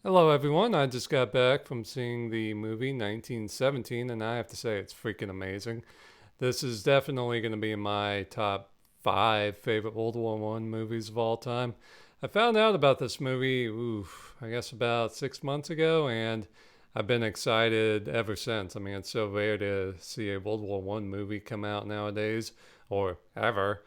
Hello, everyone. I just got back from seeing the movie 1917, and I have to say it's freaking amazing. This is definitely going to be in my top five favorite World War One movies of all time. I found out about this movie, I guess about 6 months ago, and I've been excited ever since. I mean, it's so rare to see a World War One movie come out nowadays, or ever,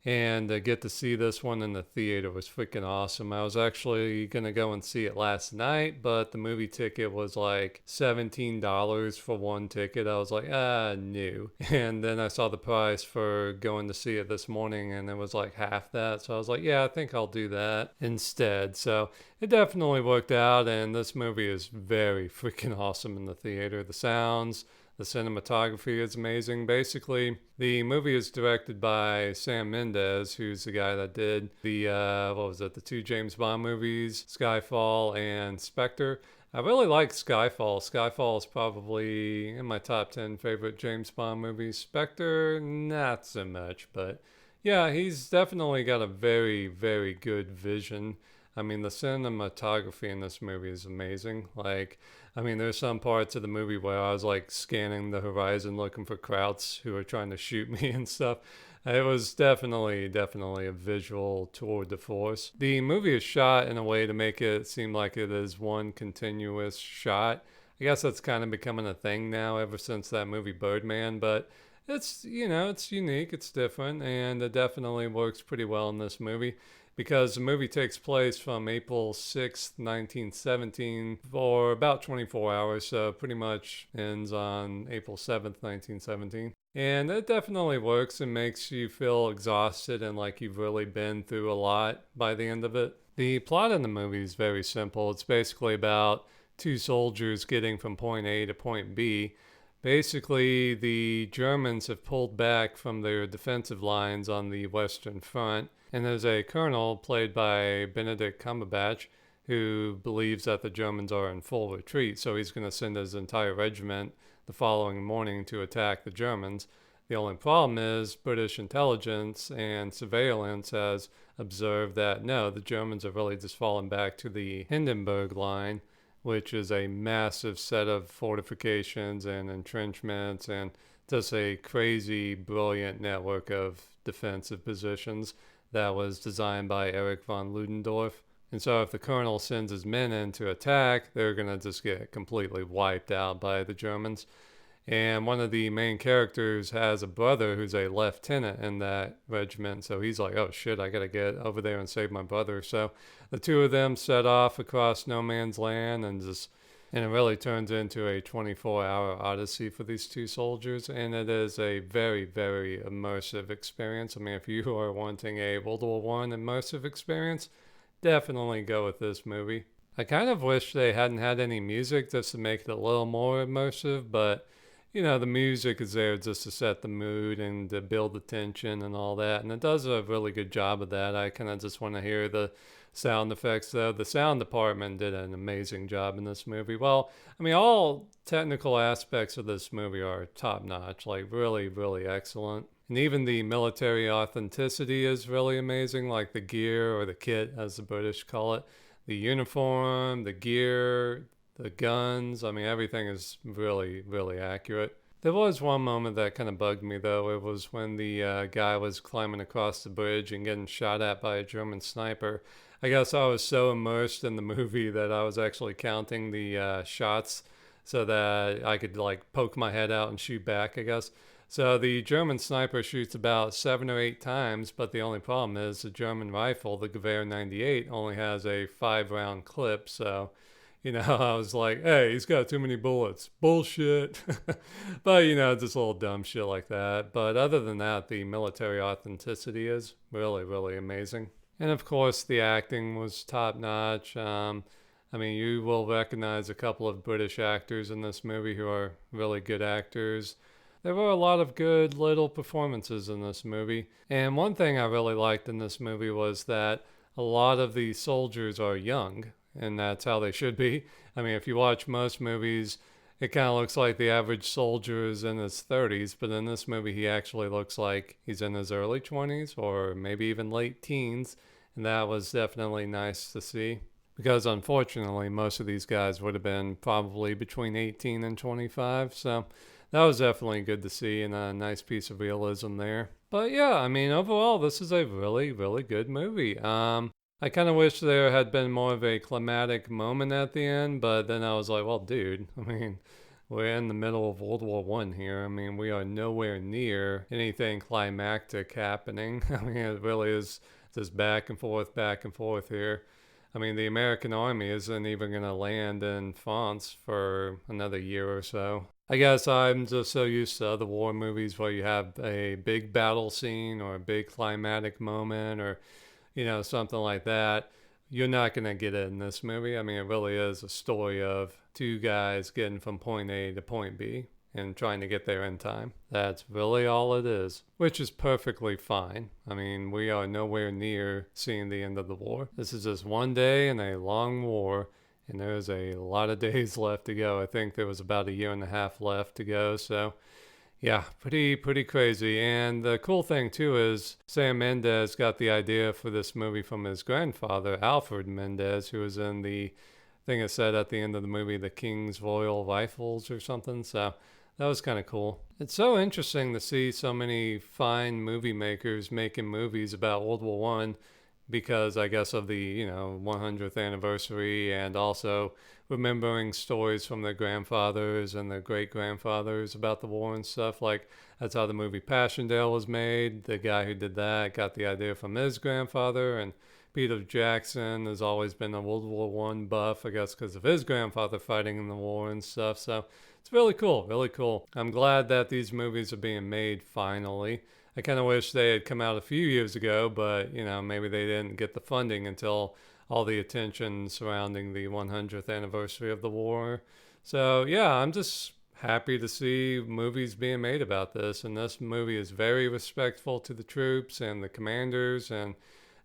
and to get to see this one in the theater was freaking awesome. I was actually going to go and see it last night, but the movie ticket was like $17 for one ticket. I was like, no. And then I saw the price for going to see it this morning, and it was like half that. So I was like, yeah, I think I'll do that instead. So it definitely worked out, and this movie is very freaking awesome in the theater. The sounds, the cinematography is amazing. Basically, the movie is directed by Sam Mendes, who's the guy that did the two James Bond movies, Skyfall and Spectre. I really like Skyfall. Skyfall is probably in my top 10 favorite James Bond movies. Spectre, not so much, but yeah, he's definitely got a very, very good vision. I mean, the cinematography in this movie is amazing. There's some parts of the movie where I was like scanning the horizon looking for Krauts who are trying to shoot me and stuff. It was definitely a visual tour de force. The movie is shot in a way to make it seem like it is one continuous shot. I guess that's kind of becoming a thing now ever since that movie Birdman, but it's unique, it's different, and it definitely works pretty well in this movie because the movie takes place from April 6th, 1917 for about 24 hours, so pretty much ends on April 7th, 1917. And it definitely works and makes you feel exhausted and like you've really been through a lot by the end of it. The plot in the movie is very simple. It's basically about two soldiers getting from point A to point B. Basically, the Germans have pulled back from their defensive lines on the Western Front, and there's a colonel played by Benedict Cumberbatch who believes that the Germans are in full retreat, so he's going to send his entire regiment the following morning to attack the Germans. The only problem is British intelligence and surveillance has observed that no, the Germans have really just fallen back to the Hindenburg line, which is a massive set of fortifications and entrenchments and just a crazy, brilliant network of defensive positions that was designed by Erich von Ludendorff. And so if the colonel sends his men in to attack, they're going to just get completely wiped out by the Germans. And one of the main characters has a brother who's a lieutenant in that regiment. So he's like, oh shit, I got to get over there and save my brother. So the two of them set off across no man's land and it really turns into a 24-hour odyssey for these two soldiers. And it is a very, very immersive experience. I mean, if you are wanting a World War One immersive experience, definitely go with this movie. I kind of wish they hadn't had any music just to make it a little more immersive, but the music is there just to set the mood and to build the tension and all that. And it does a really good job of that. I kind of just want to hear the sound effects, though. The sound department did an amazing job in this movie. Well, I mean, all technical aspects of this movie are top notch, like really, really excellent. And even the military authenticity is really amazing, like the gear or the kit, as the British call it. The uniform, the gear, the guns. I mean, everything is really, really accurate. There was one moment that kind of bugged me, though. It was when the guy was climbing across the bridge and getting shot at by a German sniper. I guess I was so immersed in the movie that I was actually counting the shots so that I could like poke my head out and shoot back, I guess. So the German sniper shoots about 7 or 8 times, but the only problem is the German rifle, the Gewehr 98, only has a 5 round clip. So I was like, hey, he's got too many bullets. Bullshit. But, just a little dumb shit like that. But other than that, the military authenticity is really, really amazing. And of course, the acting was top notch. You will recognize a couple of British actors in this movie who are really good actors. There were a lot of good little performances in this movie. And one thing I really liked in this movie was that a lot of the soldiers are young, and that's how they should be. I mean, if you watch most movies, it kind of looks like the average soldier is in his 30s, but in this movie, he actually looks like he's in his early 20s or maybe even late teens, and that was definitely nice to see. because unfortunately, most of these guys would have been probably between 18 and 25. So that was definitely good to see and a nice piece of realism there. But yeah, I mean, overall, this is a really, really good movie. I kind of wish there had been more of a climatic moment at the end, but then I was like, well, dude, I mean, we're in the middle of World War One here. I mean, we are nowhere near anything climactic happening. I mean, it really is just back and forth here. I mean, the American army isn't even going to land in France for another year or so. I guess I'm just so used to other war movies where you have a big battle scene or a big climatic moment or, something like that. You're not going to get it in this movie. I mean, it really is a story of two guys getting from point A to point B and trying to get there in time. That's really all it is, which is perfectly fine. I mean, we are nowhere near seeing the end of the war. This is just one day in a long war, and there's a lot of days left to go. I think there was about a year and a half left to go, so yeah, pretty crazy. And the cool thing too is Sam Mendes got the idea for this movie from his grandfather, Alfred Mendes, who was in the thing it said at the end of the movie, the King's Royal Rifles or something. So that was kind of cool. It's so interesting to see so many fine movie makers making movies about World War One because I guess of the 100th anniversary and also remembering stories from their grandfathers and their great grandfathers about the war and stuff. Like that's how the movie Passchendaele was made. The guy who did that got the idea from his grandfather, and Peter Jackson has always been a World War One buff, I guess, because of his grandfather fighting in the war and stuff. So it's really cool, really cool. I'm glad that these movies are being made finally. I kind of wish they had come out a few years ago, but maybe they didn't get the funding until all the attention surrounding the 100th anniversary of the war. So yeah, I'm just happy to see movies being made about this, and this movie is very respectful to the troops and the commanders, and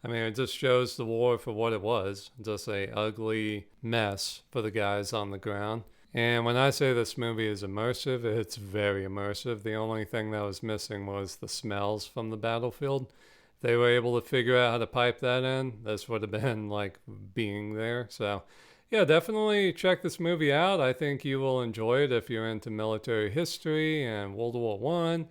I mean, it just shows the war for what it was, just a ugly mess for the guys on the ground. And when I say this movie is immersive, it's very immersive. The only thing that was missing was the smells from the battlefield. If they were able to figure out how to pipe that in, this would have been like being there. So, yeah, definitely check this movie out. I think you will enjoy it if you're into military history and World War One.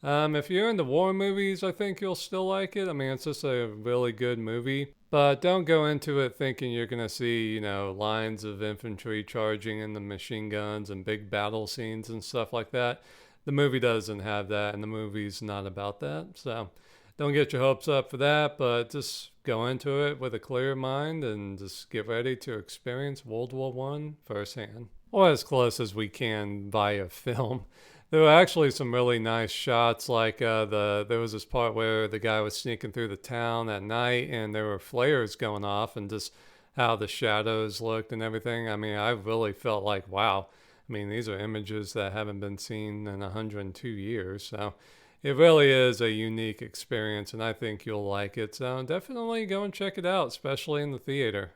If you're into war movies, I think you'll still like it. I mean, it's just a really good movie. But don't go into it thinking you're going to see, lines of infantry charging in the machine guns and big battle scenes and stuff like that. The movie doesn't have that, and the movie's not about that. So don't get your hopes up for that, but just go into it with a clear mind and just get ready to experience World War One firsthand, or as close as we can via film. There were actually some really nice shots, like there was this part where the guy was sneaking through the town at night and there were flares going off and just how the shadows looked and everything. I mean, I really felt like, wow. I mean, these are images that haven't been seen in 102 years. So it really is a unique experience, and I think you'll like it. So definitely go and check it out, especially in the theater.